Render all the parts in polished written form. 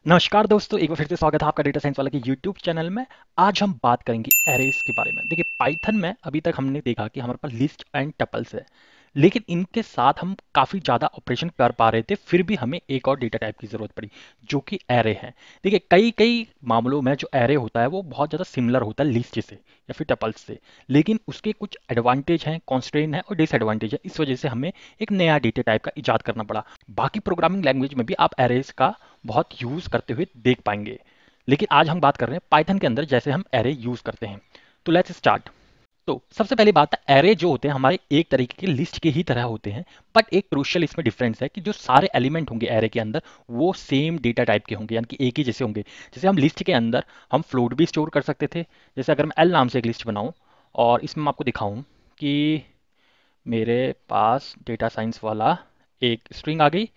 नमस्कार दोस्तों, एक बार फिर से स्वागत है आपका डेटा साइंस वाला के यूट्यूब चैनल में। आज हम बात करेंगे एरेस के बारे में। देखिए, पाइथन में अभी तक हमने देखा कि हमारे पास लिस्ट एंड टपल्स है, लेकिन इनके साथ हम काफ़ी ज़्यादा ऑपरेशन कर पा रहे थे। फिर भी हमें एक और डेटा टाइप की ज़रूरत पड़ी, जो कि एरे है। देखिए, कई कई मामलों में जो एरे होता है वो बहुत ज़्यादा सिमिलर होता है लिस्ट से या फिर टपल्स से, लेकिन उसके कुछ एडवांटेज हैं, कॉन्स्ट्रेन है और डिसएडवांटेज है। इस वजह से हमें एक नया डेटा टाइप का इजाद करना पड़ा। बाकी प्रोग्रामिंग लैंग्वेज में भी आप एरेज का बहुत यूज़ करते हुए देख पाएंगे, लेकिन आज हम बात कर रहे हैं पाइथन के अंदर जैसे हम एरे यूज़ करते हैं। तो लेट्स स्टार्ट। तो सबसे पहली बात है, एरे जो होते हैं हमारे एक तरीके के लिस्ट के ही तरह होते हैं, बट एक क्रूशियल इसमें डिफरेंस है कि जो सारे एलिमेंट होंगे एरे के अंदर वो सेम डेटा टाइप के होंगे, यानी कि एक ही जैसे होंगे। जैसे हम लिस्ट के अंदर हम फ्लोट भी स्टोर कर सकते थे। जैसे अगर मैं एल नाम से एक लिस्ट बनाऊं और इसमें मैं आपको दिखाऊं कि मेरे पास डेटा साइंस वाला एक स्ट्रिंग आ गई,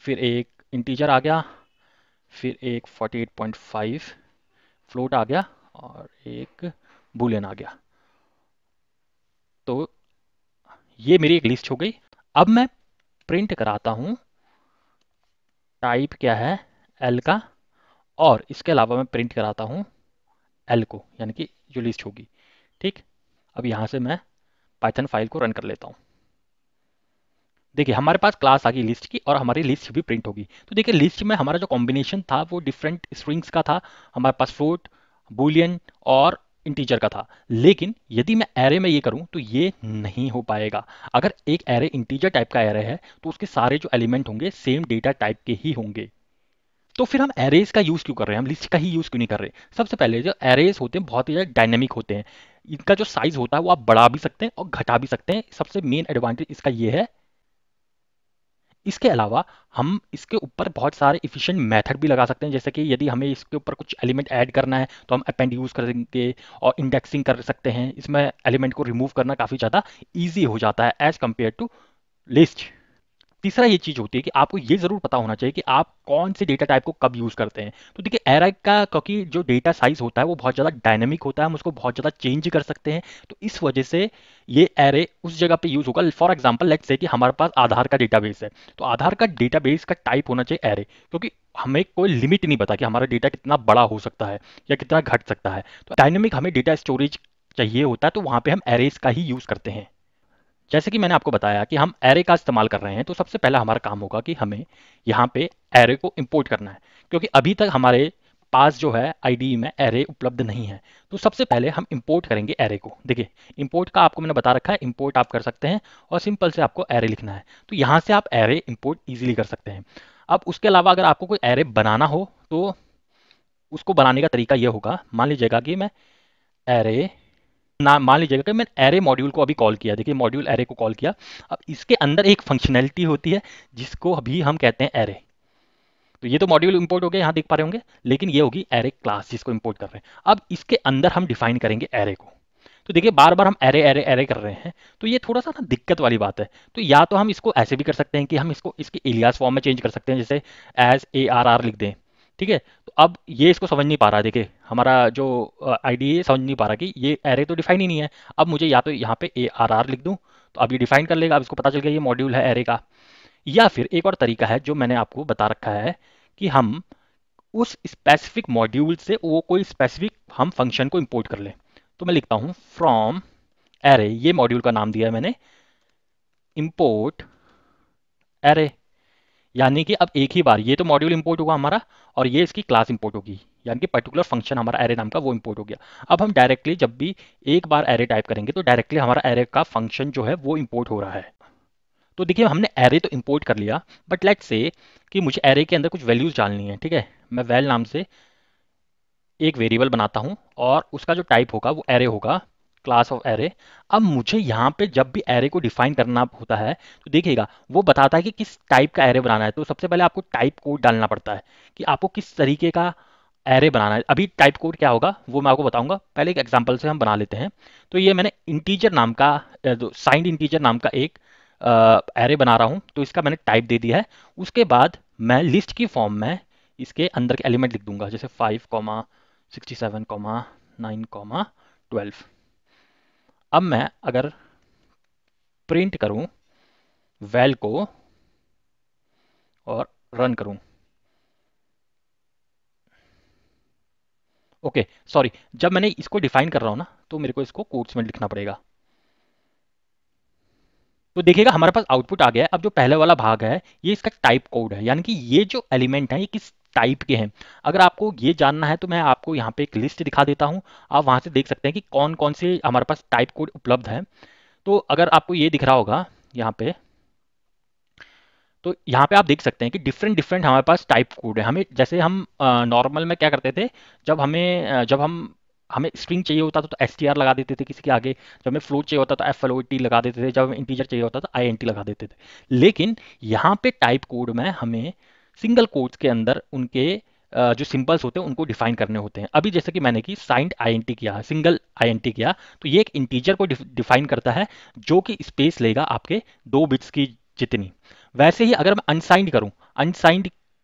फिर एक इंटीजर आ गया, फिर एक 48.5 फ्लोट आ गया और एक बूलियन आ गया। तो ये मेरी एक लिस्ट हो गई। अब मैं प्रिंट कराता हूँ टाइप क्या है एल का, और इसके अलावा मैं प्रिंट कराता हूँ एल को, यानी कि जो लिस्ट होगी। ठीक, अब यहाँ से मैं पाइथन फाइल को रन कर लेता हूँ। देखिए, हमारे पास क्लास आ गई लिस्ट की और हमारी लिस्ट भी प्रिंट होगी। तो देखिए, लिस्ट में हमारा जो कॉम्बिनेशन था वो डिफरेंट स्ट्रिंग्स का था। हमारे पास फ्लोट, बूलियन और इंटीजर का था। लेकिन यदि मैं एरे में ये करूं तो ये नहीं हो पाएगा। अगर एक एरे इंटीजर टाइप का एरे है तो उसके सारे जो एलिमेंट होंगे सेम डेटा टाइप के ही होंगे। तो फिर हम एरेज का यूज़ क्यों कर रहे हैं, हम लिस्ट का ही यूज़ क्यों नहीं कर रहे? सबसे पहले, जो एरेज होते हैं बहुत ही ज़्यादा डायनेमिक होते हैं। इनका जो साइज होता है वो आप बढ़ा भी सकते हैं और घटा भी सकते हैं। सबसे मेन एडवांटेज इसका ये है। इसके अलावा हम इसके ऊपर बहुत सारे इफ़िशिएंट मेथड भी लगा सकते हैं। जैसे कि यदि हमें इसके ऊपर कुछ एलिमेंट ऐड करना है तो हम अपेंड यूज़ करेंगे और इंडेक्सिंग कर सकते हैं। इसमें एलिमेंट को रिमूव करना काफ़ी ज़्यादा ईजी हो जाता है एज़ कम्पेयर टू लिस्ट। तीसरा ये चीज़ होती है कि आपको ये ज़रूर पता होना चाहिए कि आप कौन से डेटा टाइप को कब यूज़ करते हैं। तो देखिए, एरे का क्योंकि जो डेटा साइज़ होता है वो बहुत ज़्यादा डायनेमिक होता है, हम उसको बहुत ज़्यादा चेंज कर सकते हैं। तो इस वजह से ये एरे उस जगह पे यूज़ होगा। फॉर एग्जांपल लेट्स से कि हमारे पास आधार का डेटाबेस है, तो आधार का डेटाबेस का टाइप होना चाहिए एरे, क्योंकि हमें कोई लिमिट नहीं पता कि हमारा डेटा कितना बड़ा हो सकता है या कितना घट सकता है। तो डायनेमिक हमें डेटा स्टोरेज चाहिए होता है, तो वहाँ पे हम एरेज का ही यूज़ करते हैं। जैसे कि मैंने आपको बताया कि हम एरे का इस्तेमाल कर रहे हैं, तो सबसे पहला हमारा काम होगा कि हमें यहाँ पे एरे को इंपोर्ट करना है, क्योंकि अभी तक हमारे पास जो है आईडीई में एरे उपलब्ध नहीं है। तो सबसे पहले हम इंपोर्ट करेंगे एरे को। देखिए, इंपोर्ट का आपको मैंने बता रखा है, इंपोर्ट आप कर सकते हैं और सिंपल से आपको एरे लिखना है। तो यहाँ से आप एरे इंपोर्ट ईजिली कर सकते हैं। अब उसके अलावा अगर आपको कोई एरे बनाना हो तो उसको बनाने का तरीका ये होगा। मान लीजिएगा कि मैं एरे ना मान लीजिएगा कि मैंने एरे मॉड्यूल को अभी कॉल किया। देखिए, मॉड्यूल एरे को कॉल किया। अब इसके अंदर एक फंक्शनैलिटी होती है जिसको अभी हम कहते हैं एरे। तो ये तो मॉड्यूल इंपोर्ट हो गया, यहाँ देख पा रहे होंगे, लेकिन ये होगी एरे क्लास जिसको इंपोर्ट कर रहे हैं। अब इसके अंदर हम डिफाइन करेंगे एरे को। तो देखिए, बार बार हम एरे एरे एरे कर रहे हैं, तो ये थोड़ा सा ना दिक्कत वाली बात है। तो या तो हम इसको ऐसे भी कर सकते हैं कि हम इसको इसके एलियास फॉर्म में चेंज कर सकते हैं, जैसे एज ए आर आर लिख दें। ठीक है, तो अब ये इसको समझ नहीं पा रहा है। देखिए, हमारा जो आईडी है समझ नहीं पा रहा कि ये एरे तो डिफाइन ही नहीं है। अब मुझे या तो यहाँ पे ए आर आर लिख दूँ, तो अब ये डिफाइन कर लेगा। अब इसको पता चल गया ये मॉड्यूल है एरे का। या फिर एक और तरीका है जो मैंने आपको बता रखा है कि हम उस स्पेसिफिक मॉड्यूल से वो कोई स्पेसिफिक हम फंक्शन को इंपोर्ट कर लें। तो मैं लिखता हूँ फ्रॉम एरे, ये मॉड्यूल का नाम दिया है मैंने, इंपोर्ट एरे। यानी कि अब एक ही बार ये तो मॉड्यूल इंपोर्ट होगा हमारा और ये इसकी क्लास इंपोर्ट होगी, यानी कि पर्टिकुलर फंक्शन हमारा एरे नाम का वो इंपोर्ट हो गया। अब हम डायरेक्टली जब भी एक बार एरे टाइप करेंगे तो डायरेक्टली हमारा एरे का फंक्शन जो है वो इंपोर्ट हो रहा है। तो देखिए, हमने एरे तो इंपोर्ट कर लिया, बट लेट्स से कि मुझे एरे के अंदर कुछ वैल्यूज डालनी है। ठीक है, मैं वैल नाम से एक वेरिएबल बनाता हूँ और उसका जो टाइप होगा वो एरे होगा, क्लास ऑफ एरे। अब मुझे यहाँ पे जब भी एरे को डिफाइन करना होता है तो देखिएगा वो बताता है कि किस टाइप का एरे बनाना है। तो सबसे पहले आपको टाइप कोड डालना पड़ता है कि आपको किस तरीके का एरे बनाना है। अभी टाइप कोड क्या होगा वो मैं आपको बताऊंगा, पहले एक एग्जांपल से हम बना लेते हैं। तो ये मैंने इंटीजर नाम का साइंड इंटीजर नाम का एक एरे बना रहा हूँ, तो इसका मैंने टाइप दे दिया है। उसके बाद मैं लिस्ट की फॉर्म में इसके अंदर के एलिमेंट लिख दूंगा, जैसे 5,67,9,12। अब मैं अगर प्रिंट करूं वैल को और रन करूं, ओके सॉरी, जब मैंने इसको डिफाइन कर रहा हूँ ना, तो मेरे को इसको कोट्स में लिखना पड़ेगा। तो देखिएगा हमारे पास आउटपुट आ गया है। अब जो पहले वाला भाग है ये इसका टाइप कोड है, यानी कि ये जो एलिमेंट है ये किस टाइप के हैं। अगर आपको ये जानना है तो मैं आपको यहाँ पे एक लिस्ट दिखा देता हूँ, आप वहाँ से देख सकते हैं कि कौन कौन से हमारे पास टाइप कोड उपलब्ध है। तो अगर आपको ये दिख रहा होगा यहाँ पे, तो यहाँ पे आप देख सकते हैं कि डिफरेंट डिफरेंट हमारे पास टाइप कोड है। हमें जैसे हम नॉर्मल में क्या करते थे, जब हम हमें स्ट्रिंग चाहिए होता था तो str लगा देते थे किसी के आगे, जब हमें फ्लोट चाहिए होता था float लगा देते थे, जब हमें इंटीजर चाहिए होता था int लगा देते थे। लेकिन यहाँ पे टाइप कोड में हमें सिंगल कोट्स के अंदर उनके जो सिंबल्स होते हैं उनको डिफाइन करने होते हैं। अभी जैसे कि मैंने की साइंड int किया, सिंगल int किया, तो ये एक इंटीजर को डिफाइन करता है जो कि स्पेस लेगा आपके 2 बिट्स की जितनी। वैसे ही अगर मैं अनसाइंड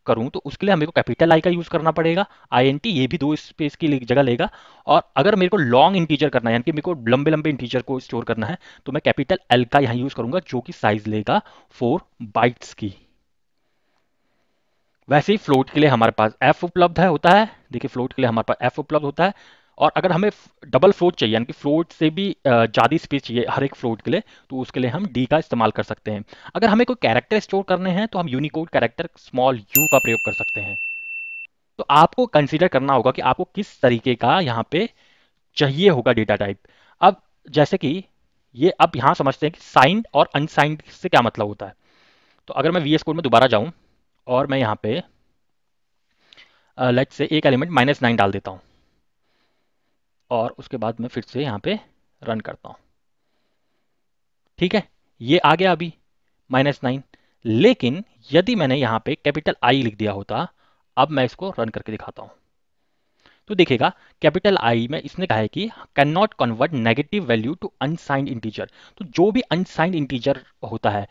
करूं तो उसके लिए हमें को कैपिटल आई का यूज करना पड़ेगा, int ये भी 2 स्पेस की जगह लेगा। और अगर मेरे को लॉन्ग इंटीजर करना है, यानी कि मेरे को लंबे लंबे इंटीजर को स्टोर करना है, तो मैं कैपिटल एल का यहाँ यूज करूंगा जो कि साइज लेगा 4 बाइट्स की। वैसे ही फ्लोट के लिए हमारे पास एफ उपलब्ध है होता है, देखिए फ्लोट के लिए हमारे पास एफ उपलब्ध होता है। और अगर हमें डबल फ्लोट चाहिए, यानी कि फ्लोट से भी ज़्यादा स्पेस चाहिए हर एक फ्लोट के लिए, तो उसके लिए हम डी का इस्तेमाल कर सकते हैं। अगर हमें कोई कैरेक्टर स्टोर करने हैं तो हम यूनिकोड कैरेक्टर स्मॉल यू का प्रयोग कर सकते हैं। तो आपको कंसीडर करना होगा कि आपको किस तरीके का यहाँ पे चाहिए होगा डेटा टाइप। अब जैसे कि ये अब यहाँ समझते हैं कि साइंड और अनसाइंड से क्या मतलब होता है। तो अगर मैं वीएस कोड में दोबारा जाऊं और मैं यहाँ पे लेट से एक एलिमेंट -9 डाल देता हूँ, और उसके बाद मैं फिर से यहाँ पे रन करता हूँ। ठीक है, ये आ गया अभी -9। लेकिन यदि मैंने यहाँ पे कैपिटल आई लिख दिया होता, अब मैं इसको रन करके दिखाता हूँ, तो देखिएगा कैपिटल आई में इसने कहा है कि can not convert negative value to unsigned integer. तो जो भी अनसाइंड इंटीजर होता है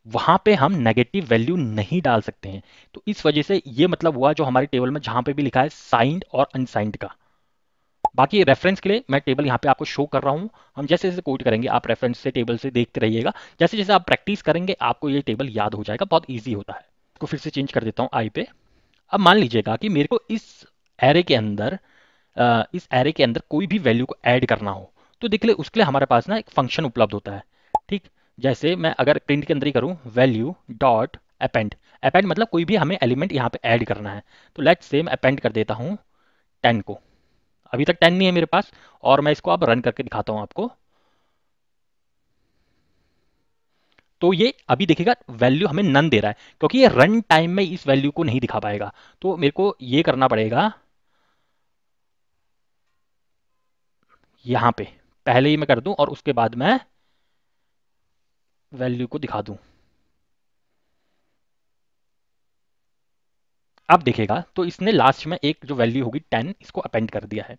वहां पे हम नेगेटिव वैल्यू नहीं डाल सकते हैं। तो इस वजह से ये मतलब हुआ जो हमारे टेबल में जहां पे भी लिखा है साइंड और अनसाइंड का। बाकी रेफरेंस के लिए मैं टेबल यहाँ पे आपको शो कर रहा हूँ, हम जैसे जैसे कोड करेंगे आप रेफरेंस से टेबल से देखते रहिएगा। जैसे जैसे आप प्रैक्टिस करेंगे आपको ये टेबल याद हो जाएगा, बहुत ईजी होता है। इसको फिर से चेंज कर देता हूँ आई पे। अब मान लीजिएगा कि मेरे को इस एरे के अंदर कोई भी वैल्यू को ऐड करना हो, तो देख ले उसके लिए हमारे पास ना एक फंक्शन उपलब्ध होता है। ठीक, जैसे मैं अगर प्रिंट के अंदर ही करूँ वैल्यू डॉट अपेंड, अपेंड मतलब कोई भी हमें एलिमेंट यहाँ पे ऐड करना है। तो लेट्स से मैं अपेंड कर देता हूँ 10 को। अभी तक 10 नहीं है मेरे पास, और मैं इसको अब रन करके दिखाता हूँ आपको। तो ये अभी देखिएगा वैल्यू हमें नन दे रहा है, क्योंकि ये रन टाइम में इस वैल्यू को नहीं दिखा पाएगा। तो मेरे को ये करना पड़ेगा, यहाँ पे पहले ही मैं कर दूं और उसके बाद मैं वैल्यू को दिखा दूं। अब देखेगा तो इसने लास्ट में एक जो वैल्यू होगी 10 इसको अपेंड कर दिया है।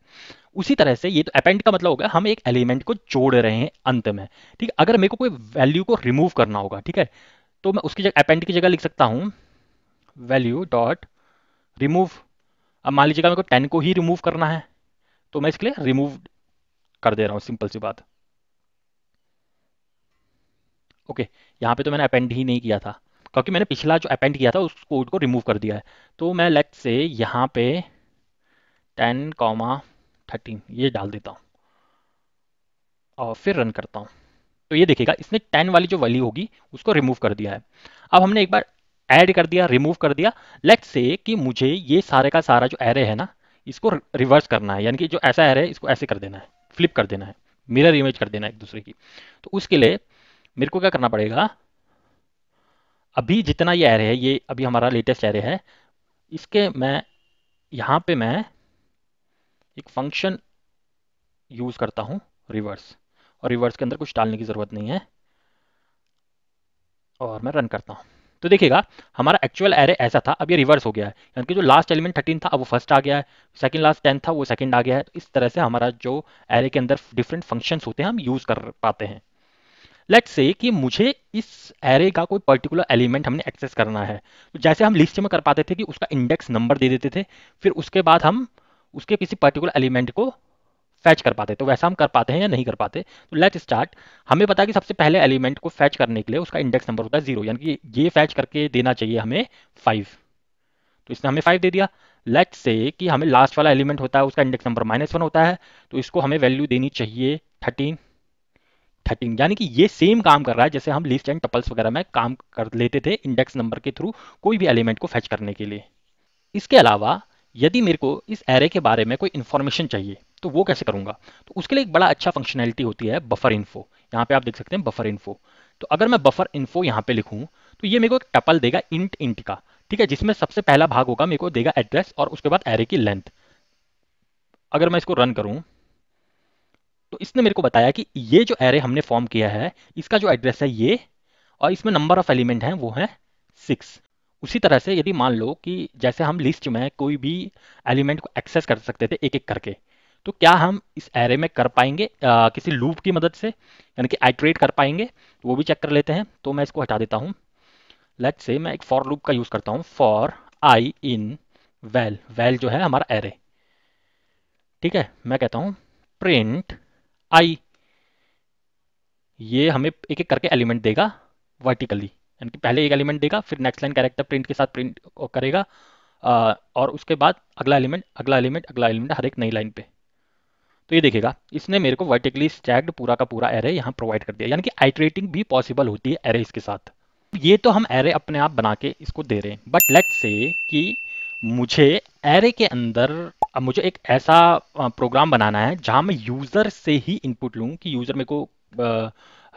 उसी तरह से ये तो अपेंड का मतलब होगा हम एक एलिमेंट को जोड़ रहे हैं अंत में। ठीक, अगर मेरे को कोई वैल्यू को रिमूव करना होगा, ठीक है, तो मैं उसकी जगह अपेंड की जगह लिख सकता हूँ वैल्यू डॉट रिमूव। अब मान लीजिएगा मेरे को 10 को ही रिमूव करना है, तो मैं इसके लिए रिमूव कर दे रहा हूँ, सिंपल सी बात। ओके, यहाँ पे तो मैंने अपेंड ही नहीं किया था, क्योंकि मैंने पिछला जो अपेंड किया था उस कोड को रिमूव कर दिया है। तो मैं लेट्स से यहाँ पे 10, 13 ये डाल देता हूँ और फिर रन करता हूँ। तो ये देखिएगा इसने 10 वाली जो वैल्यू होगी उसको रिमूव कर दिया है। अब हमने एक बार ऐड कर दिया, रिमूव कर दिया। लेट्स से कि मुझे ये सारे का सारा जो एरे है ना इसको रिवर्स करना है, यानी कि जो ऐसा एरे है इसको ऐसे कर देना है, फ्लिप कर देना है, मिरर इमेज कर देना है एक दूसरे की। तो उसके लिए मेरे को क्या करना पड़ेगा, अभी जितना ये एरे है ये अभी हमारा लेटेस्ट एरे है, इसके मैं यहाँ पे मैं एक फंक्शन यूज करता हूँ रिवर्स, और रिवर्स के अंदर कुछ डालने की ज़रूरत नहीं है, और मैं रन करता हूँ। तो देखिएगा हमारा एक्चुअल एरे ऐसा था, अब ये रिवर्स हो गया है, यानी कि जो लास्ट एलिमेंट 13 था अब वो फर्स्ट आ गया है, सेकंड लास्ट 10 था वो सेकंड आ गया है। तो इस तरह से हमारा जो एरे के अंदर डिफरेंट फंक्शंस होते हैं हम यूज़ कर पाते हैं। लेट्स से कि मुझे इस एरे का कोई पर्टिकुलर एलिमेंट हमने एक्सेस करना है, तो जैसे हम लिस्ट में कर पाते थे कि उसका इंडेक्स नंबर दे देते थे, फिर उसके बाद हम उसके किसी पर्टिकुलर एलिमेंट को फैच कर पाते, तो वैसा हम कर पाते हैं या नहीं कर पाते। तो लेट्स स्टार्ट। हमें पता है कि सबसे पहले एलिमेंट को फैच करने के लिए उसका इंडेक्स नंबर होता है 0, यानी कि ये फैच करके देना चाहिए हमें 5, तो इसने हमें 5 दे दिया। लेट्स से कि हमें लास्ट वाला एलिमेंट होता है उसका इंडेक्स नंबर -1 होता है, तो इसको हमें वैल्यू देनी चाहिए 13। यानी कि ये सेम काम कर रहा है जैसे हम लिस्ट एंड टपल्स वगैरह में काम कर लेते थे इंडेक्स नंबर के थ्रू कोई भी एलिमेंट को फैच करने के लिए। इसके अलावा यदि मेरे को इस एरे के बारे में कोई इन्फॉर्मेशन चाहिए तो वो कैसे करूंगा? तो उसके लिए एक बड़ा अच्छा फंक्शनैलिटी होती है बफर इन्फो। यहाँ पे आप देख सकते हैं बफर इन्फो। तो अगर मैं बफर इन्फो यहाँ पे लिखूं तो ये मेरे को एक टपल देगा इंट इंट का, ठीक है, जिसमें सबसे पहला भाग होगा मेरे को देगा एड्रेस और उसके बाद एरे की लेंथ। अगर मैं इसको रन करूं तो इसने मेरे को बताया कि ये जो एरे हमने फॉर्म किया है इसका जो एड्रेस है ये, और इसमें नंबर ऑफ एलिमेंट हैं वो है 6। उसी तरह से यदि मान लो कि जैसे हम लिस्ट में कोई भी एलिमेंट को एक्सेस कर सकते थे एक एक करके, तो क्या हम इस एरे में कर पाएंगे किसी लूप की मदद से, यानी कि आइट्रेट कर पाएंगे? तो वो भी चेक कर लेते हैं। तो मैं इसको हटा देता हूँ। लेट्स से मैं एक फॉर लूप का यूज़ करता हूँ, for i in val. Val जो है हमारा एरे, ठीक है। मैं कहता हूँ प्रिंट आई, ये हमें एक एक करके एलिमेंट देगा वर्टिकली, यानी कि पहले एक एलिमेंट देगा फिर नेक्स्ट लाइन कैरेक्टर प्रिंट के साथ प्रिंट करेगा, और उसके बाद अगला एलिमेंट अगला एलिमेंट अगला एलिमेंट हर एक नई लाइन पे। तो ये देखिएगा इसने मेरे को वर्टिकली स्टैक्ड पूरा का पूरा एरे यहाँ प्रोवाइड कर दिया, यानी कि आइट्रेटिंग भी पॉसिबल होती है एरेज के साथ। ये तो हम एरे अपने आप बना के इसको दे रहे हैं, बट लेट्स से कि मुझे एरे के अंदर अब मुझे एक ऐसा प्रोग्राम बनाना है जहां मैं यूजर से ही इनपुट लूं कि यूजर मेरे को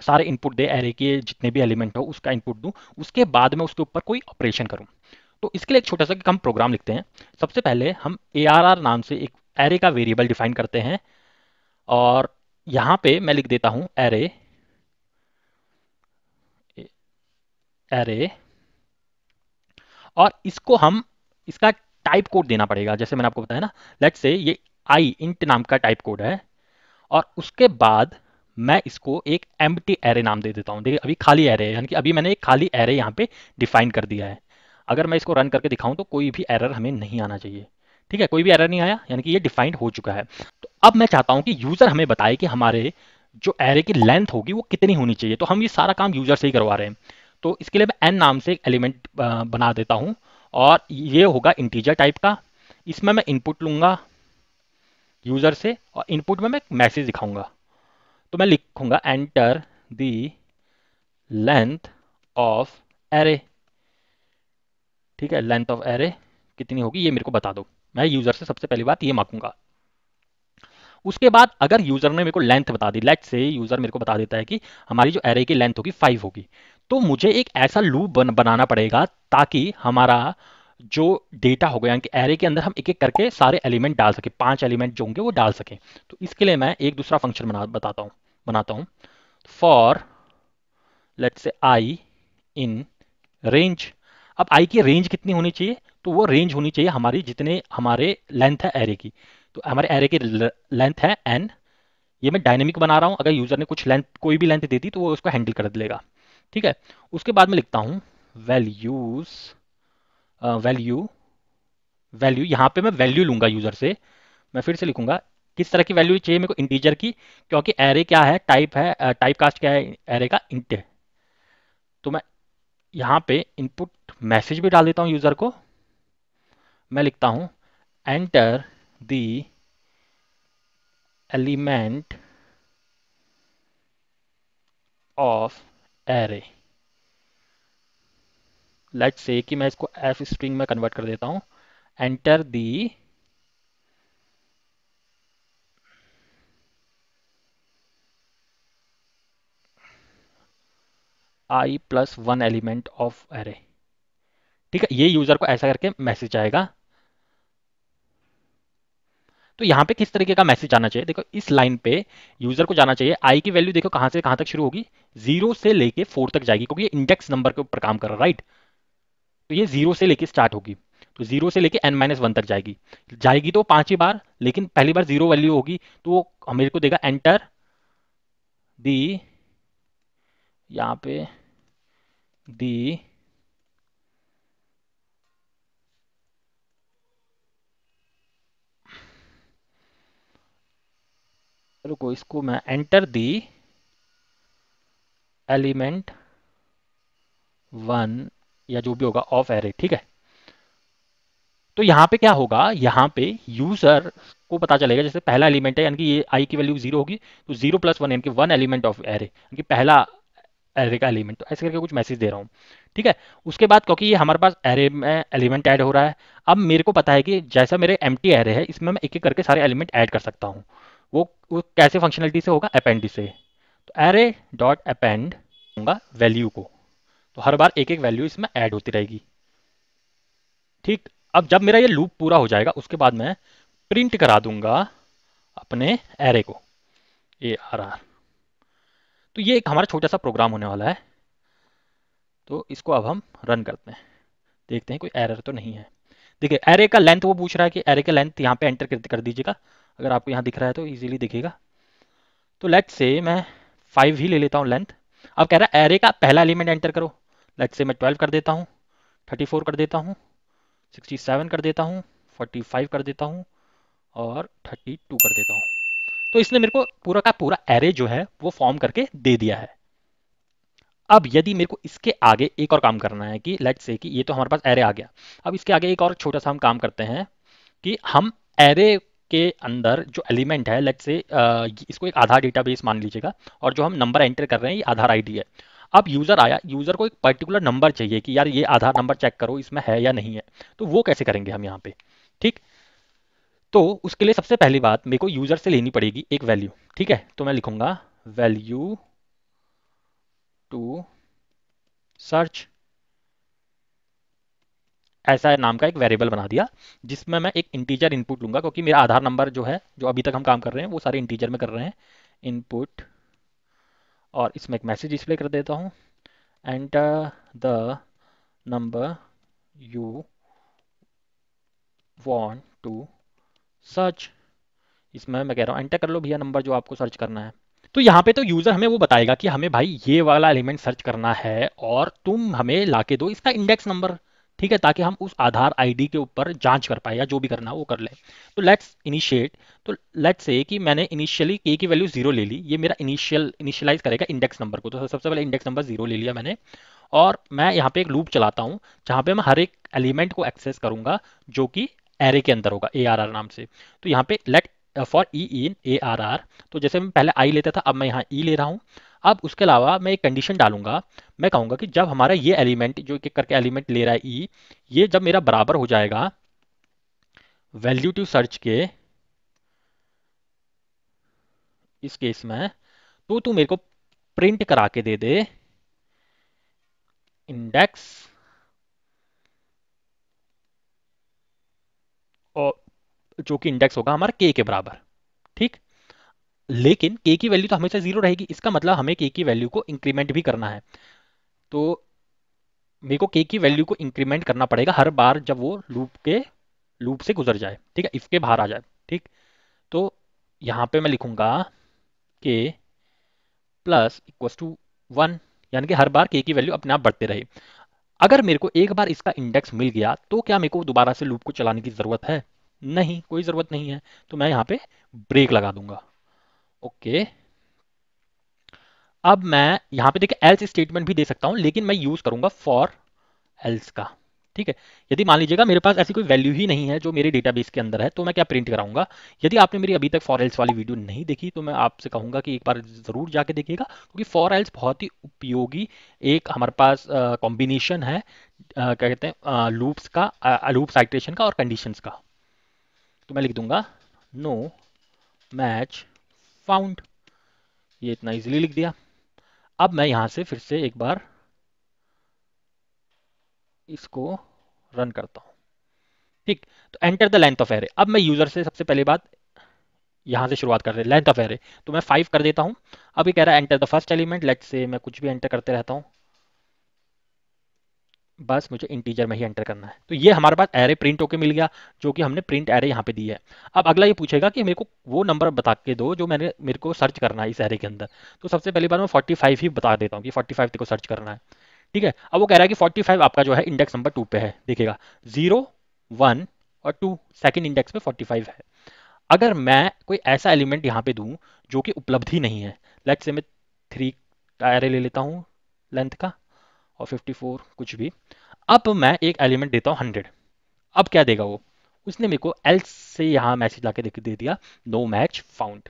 सारे इनपुट दे, एरे के जितने भी एलिमेंट हो उसका इनपुट दूं, उसके बाद में उसके ऊपर कोई ऑपरेशन करूं। तो इसके लिए एक छोटा सा हम प्रोग्राम लिखते हैं। सबसे पहले हम ARR नाम से एक एरे का वेरिएबल डिफाइन करते हैं, और यहाँ पे मैं लिख देता हूँ एरे एरे, और इसको हम इसका टाइप कोड देना पड़ेगा जैसे मैंने आपको बताया ना। लेट्स से ये आई इंट नाम का टाइप कोड है, और उसके बाद मैं इसको एक एम्प्टी एरे नाम दे देता हूँ। देखिए अभी खाली एरे है, यानी कि अभी मैंने एक खाली एरे यहाँ पे डिफाइन कर दिया है। अगर मैं इसको रन करके दिखाऊं तो कोई भी एरर हमें नहीं आना चाहिए, ठीक है, कोई भी एरर नहीं आया, यानी कि ये डिफाइंड हो चुका है। तो अब मैं चाहता हूं कि यूजर हमें बताए कि हमारे जो एरे की लेंथ होगी वो कितनी होनी चाहिए। तो हम ये सारा काम यूजर से ही करवा रहे हैं। तो इसके लिए मैं एन नाम से एक एलिमेंट बना देता हूं, और ये होगा इंटीजर टाइप का। इसमें मैं इनपुट लूंगा यूजर से, और इनपुट में मैं मैसेज दिखाऊंगा। तो मैं लिखूंगा enter the length of array, ठीक है, लेंथ ऑफ एरे कितनी होगी ये मेरे को बता दो। मैं यूजर से सबसे पहली बात ये मांगूंगा। उसके बाद अगर यूजर ने मेरे को लेंथ बता दी, लेट्स से यूजर मेरे को बता देता है कि हमारी जो एरे की लेंथ होगी 5 होगी, तो मुझे एक ऐसा लूप बनाना पड़ेगा ताकि हमारा जो डेटा होगा, यानी कि एरे के अंदर हम एक एक करके सारे एलिमेंट डाल सके, 5 एलिमेंट जो होंगे वो डाल सके। तो इसके लिए मैं एक दूसरा फंक्शन बनाता हूँ for let's say I in range. अब आई की रेंज कितनी होनी चाहिए? तो वो रेंज होनी चाहिए हमारी जितने हमारे लेंथ है एरे की। तो हमारे एरे की लेंथ है n। ये मैं डायनेमिक बना रहा हूँ, अगर यूजर ने कुछ लेंथ कोई भी लेंथ दे दी तो वो उसको हैंडल कर लेगा, ठीक है। उसके बाद मैं लिखता हूँ वैल्यूज वैल्यू वैल्यू, यहाँ पे मैं वैल्यू लूंगा यूजर से। मैं फिर से लिखूंगा किस तरह की वैल्यू चाहिए मेरे को, इंटीजर की, क्योंकि एरे क्या है, टाइप है, टाइप कास्ट क्या है एरे का, इंट है। तो मैं यहाँ पे इनपुट मैसेज भी डाल देता हूँ यूजर को। मैं लिखता हूँ enter the element of array. Let's say कि मैं इसको एफ स्ट्रिंग में कन्वर्ट कर देता हूँ। Enter the i+1 element of array, ठीक है। ये यूजर को ऐसा करके मैसेज आएगा। तो यहाँ पे किस तरीके का मैसेज आना चाहिए? देखो इस लाइन पे यूजर को जाना चाहिए आई की वैल्यू, देखो कहां से कहां तक शुरू होगी, 0 से लेके 4 तक जाएगी, क्योंकि ये इंडेक्स नंबर के ऊपर काम कर रहा है, राइट। तो ये 0 से लेके स्टार्ट होगी, तो 0 से लेके n-1 तक जाएगी। जाएगी तो 5 ही बार, लेकिन पहली बार 0 वैल्यू होगी तो वो मेरे को देगा एंटर दी, यहाँ पे दी रुको, इसको मैं एंटर दी एलिमेंट 1 या जो भी होगा ऑफ एरे, ठीक है। तो यहाँ पे क्या होगा, यहाँ पे यूजर को पता चलेगा जैसे पहला एलिमेंट है यानी कि ये आई की वैल्यू जीरो होगी, तो जीरो प्लस वन यानी कि वन एलिमेंट ऑफ एरे यानी कि पहला एरे का एलिमेंट, तो ऐसे करके कुछ मैसेज दे रहा हूँ। ठीक है, उसके बाद क्योंकि ये हमारे पास एरे में एलिमेंट ऐड हो रहा है, अब मेरे को पता है कि जैसा मेरे एम्प्टी एरे है इसमें मैं एक एक करके सारे एलिमेंट ऐड कर सकता हूँ। वो कैसे फंक्शनलिटी से होगा, अपेंड से। तो एरे डॉट अपेंड दूंगा वैल्यू को, तो हर बार एक एक वैल्यू इसमें ऐड होती रहेगी। ठीक, अब जब मेरा ये लूप पूरा हो जाएगा उसके बाद मैं प्रिंट करा दूंगा अपने एरे को, ए आर आर। तो ये एक हमारा छोटा सा प्रोग्राम होने वाला है। तो इसको अब हम रन करते हैं, देखते हैं कोई एरर तो नहीं है। देखिए एरे का लेंथ वो पूछ रहा है कि एरे का लेंथ यहाँ पे एंटर कर दीजिएगा, अगर आपको यहाँ दिख रहा है तो इजीली दिखेगा। तो लेट्स से मैं 5 ही ले लेता हूँ लेंथ। अब कह रहा है एरे का पहला एलिमेंट एंटर करो, लेट्स से मैं 12 कर देता हूँ, 34 कर देता हूँ, 67 कर देता हूँ, 45 कर देता हूँ और 32 कर देता हूँ। तो इसने मेरे को पूरा का पूरा एरे जो है वो फॉर्म करके दे दिया है। अब यदि मेरे को इसके आगे एक और काम करना है कि लेट्स से कि ये तो हमारे पास एरे आ गया, अब इसके आगे एक और छोटा सा हम काम करते हैं कि हम एरे के अंदर जो एलिमेंट है लेट्स से इसको एक आधार डेटाबेस मान लीजिएगा, और जो हम नंबर एंटर कर रहे हैं ये आधार आईडी है। अब यूजर आया, यूजर को एक पर्टिकुलर नंबर चाहिए कि यार ये आधार नंबर चेक करो इसमें है या नहीं है, तो वो कैसे करेंगे हम यहाँ पे। ठीक, तो उसके लिए सबसे पहली बात मेरे को यूजर से लेनी पड़ेगी एक वैल्यू। ठीक है, तो मैं लिखूंगा वैल्यू टू सर्च, ऐसा नाम का एक वेरिएबल बना दिया जिसमें मैं एक इंटीजर इनपुट लूंगा, क्योंकि मेरा आधार नंबर जो है जो अभी तक हम काम कर रहे हैं वो सारे इंटीजर में कर रहे हैं इनपुट। और इसमें एक मैसेज डिस्प्ले कर देता हूँ, enter the number you want to search. इसमें मैं कह रहा हूँ एंटर कर लो भैया नंबर जो आपको सर्च करना है। तो यहाँ पे तो यूजर हमें वो बताएगा कि हमें भाई ये वाला एलिमेंट सर्च करना है और तुम हमें लाके दो इसका इंडेक्स नंबर। ठीक है, ताकि हम उस आधार आईडी के ऊपर जांच कर पाए या जो भी करना है वो कर ले। तो लेट्स इनिशिएट, तो लेट्स से कि मैंने इनिशियली के की वैल्यू जीरो ले ली, ये मेरा इनिशियलाइज करेगा इंडेक्स नंबर को, तो सबसे पहले इंडेक्स नंबर जीरो ले लिया मैंने। और मैं यहाँ पे एक लूप चलाता हूँ जहाँ पे मैं हर एक एलिमेंट को एक्सेस करूंगा जो कि एरे के अंदर होगा ए आर आर नाम से। तो यहाँ पे let for e in a r r, तो जैसे मैं पहले आई लेता था अब मैं यहाँ ई ले रहा हूँ। अब उसके अलावा मैं एक कंडीशन डालूंगा, मैं कहूँगा कि जब हमारा ये एलिमेंट जो एक एक करके एलिमेंट ले रहा है ई, ये जब मेरा बराबर हो जाएगा वैल्यू टू सर्च के इस केस में, तो तू मेरे को प्रिंट करा के दे दे इंडेक्स, और जो कि इंडेक्स होगा हमारा के बराबर। ठीक, लेकिन के की वैल्यू तो हमेशा जीरो रहेगी, इसका मतलब हमें के की वैल्यू को इंक्रीमेंट भी करना है। तो मेरे को के की वैल्यू को इंक्रीमेंट करना पड़ेगा हर बार जब वो लूप से गुजर जाए। ठीक है, इफ के बाहर आ जाए। ठीक, तो यहाँ पे मैं लिखूंगा के प्लस इक्वस टू वन, यानी कि हर बार के की वैल्यू अपने आप बढ़ते रहे। अगर मेरे को एक बार इसका इंडेक्स मिल गया तो क्या मेरे को दोबारा से लूप को चलाने की जरूरत है? नहीं, कोई जरूरत नहीं है। तो मैं यहाँ पे ब्रेक लगा दूंगा। ओके, अब मैं यहाँ पे देखिए एल्स स्टेटमेंट भी दे सकता हूँ, लेकिन मैं यूज करूंगा फॉर एल्स का। ठीक है, यदि मान लीजिएगा मेरे पास ऐसी कोई वैल्यू ही नहीं है जो मेरे डेटाबेस के अंदर है, तो मैं क्या प्रिंट कराऊंगा। यदि आपने मेरी अभी तक फॉर एल्स वाली वीडियो नहीं देखी तो मैं आपसे कहूंगा कि एक बार जरूर जाके देखिएगा, क्योंकि फॉर एल्स बहुत ही उपयोगी एक हमारे पास कॉम्बिनेशन है, क्या कहते हैं, लूप्स का, लूप साइटेशन का और कंडीशंस का। तो मैं लिख दूंगा नो मैच फाउंड, ये इतना इजीली लिख दिया। अब मैं यहां से फिर से एक बार इसको रन करता हूं। ठीक, तो enter the length of array. अब मैं यूजर से सबसे पहले बात यहां से शुरुआत कर रहे हैं, लेंथ ऑफ एरे, तो मैं 5 कर देता हूं। अभी कह रहा है enter the first element, let's say मैं कुछ भी एंटर करते रहता हूं, बस मुझे इंटीजर में ही एंटर करना है। तो ये हमारे पास एरे प्रिंट होके मिल गया, जो कि हमने प्रिंट एरे यहाँ पे दी है। अब अगला ये पूछेगा कि मेरे को वो नंबर बता के दो जो मेरे को सर्च करना है इस एरे के अंदर। तो सबसे पहली बार मैं 45 ही बता देता हूँ कि 45 को सर्च करना है। ठीक है, अब वो कह रहा है कि 45 आपका जो है इंडेक्स नंबर 2 पे है, देखिएगा 0 1 और 2 सेकंड इंडेक्स पे 45 है। अगर मैं कोई ऐसा एलिमेंट यहाँ पे दूं जो कि उपलब्ध ही नहीं है, लेट्स से मैं 3 का एरे ले लेता हूँ लेंथ का और 54 कुछ भी। अब मैं एक एलिमेंट देता हूँ 100, अब क्या देगा वो, उसने मेरे को एल्स से यहाँ मैसेज ला के दे दिया, नो मैच फाउंड।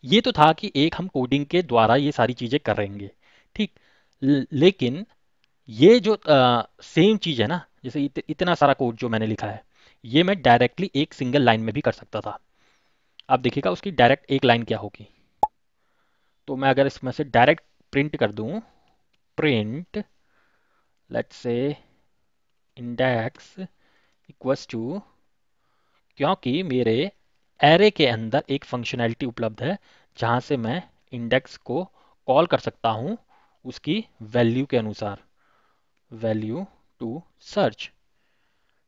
ये तो था कि एक हम कोडिंग के द्वारा ये सारी चीज़ें कर रहेंगे, ठीक। लेकिन ये जो सेम चीज़ है ना, जैसे इतना सारा कोड जो मैंने लिखा है, ये मैं डायरेक्टली एक सिंगल लाइन में भी कर सकता था। आप देखिएगा उसकी डायरेक्ट एक लाइन क्या होगी। तो मैं अगर इसमें से डायरेक्ट प्रिंट कर दूं, print let's say index equals to, क्योंकि मेरे एरे के अंदर एक फंक्शनैलिटी उपलब्ध है जहां से मैं इंडेक्स को कॉल कर सकता हूं उसकी वैल्यू के अनुसार, वैल्यू टू सर्च,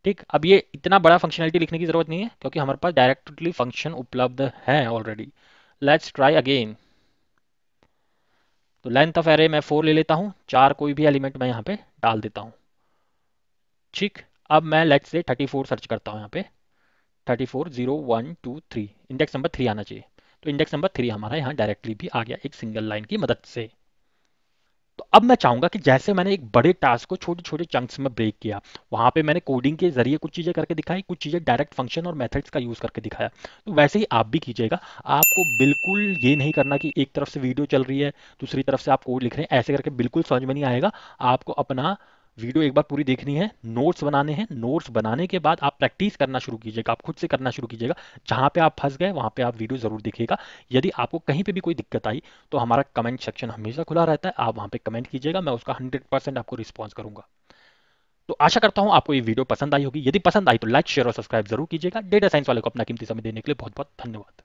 ठीक। अब ये इतना बड़ा फंक्शनैलिटी लिखने की जरूरत नहीं है क्योंकि हमारे पास डायरेक्टली फंक्शन उपलब्ध है ऑलरेडी। Let's try again. तो लेंथ ऑफ एरे मैं 4 ले लेता हूँ, 4 कोई भी एलिमेंट मैं यहाँ पे डाल देता हूँ, ठीक। अब मैं लेट्स से 34 सर्च करता हूँ यहाँ पे, 34 0 1 2 3, इंडेक्स नंबर 3 आना चाहिए। तो इंडेक्स नंबर 3 हमारा यहाँ डायरेक्टली भी आ गया एक सिंगल लाइन की मदद से। तो अब मैं चाहूंगा कि जैसे मैंने एक बड़े टास्क को छोटे छोटे चंक्स में ब्रेक किया, वहां पे मैंने कोडिंग के जरिए कुछ चीजें करके दिखाई, कुछ चीजें डायरेक्ट फंक्शन और मेथड्स का यूज करके दिखाया। तो वैसे ही आप भी कीजिएगा। आपको बिल्कुल ये नहीं करना कि एक तरफ से वीडियो चल रही है दूसरी तरफ से आप कोड लिख रहे हैं, ऐसे करके बिल्कुल समझ में नहीं आएगा। आपको अपना वीडियो एक बार पूरी देखनी है, नोट्स बनाने हैं, नोट्स बनाने के बाद आप प्रैक्टिस करना शुरू कीजिएगा, आप खुद से करना शुरू कीजिएगा। जहां पे आप फंस गए वहां पे आप वीडियो जरूर देखिएगा। यदि आपको कहीं पे भी कोई दिक्कत आई तो हमारा कमेंट सेक्शन हमेशा खुला रहता है, आप वहां पे कमेंट कीजिएगा, मैं उसका 100% आपको रिस्पॉन्स करूंगा। तो आशा करता हूं आपको ये वीडियो पसंद आई होगी। यदि पसंद आई तो लाइक शेयर और सब्सक्राइब जरूर कीजिएगा। डेटा साइंस वाले को अपना कीमती समय देने के लिए बहुत बहुत धन्यवाद।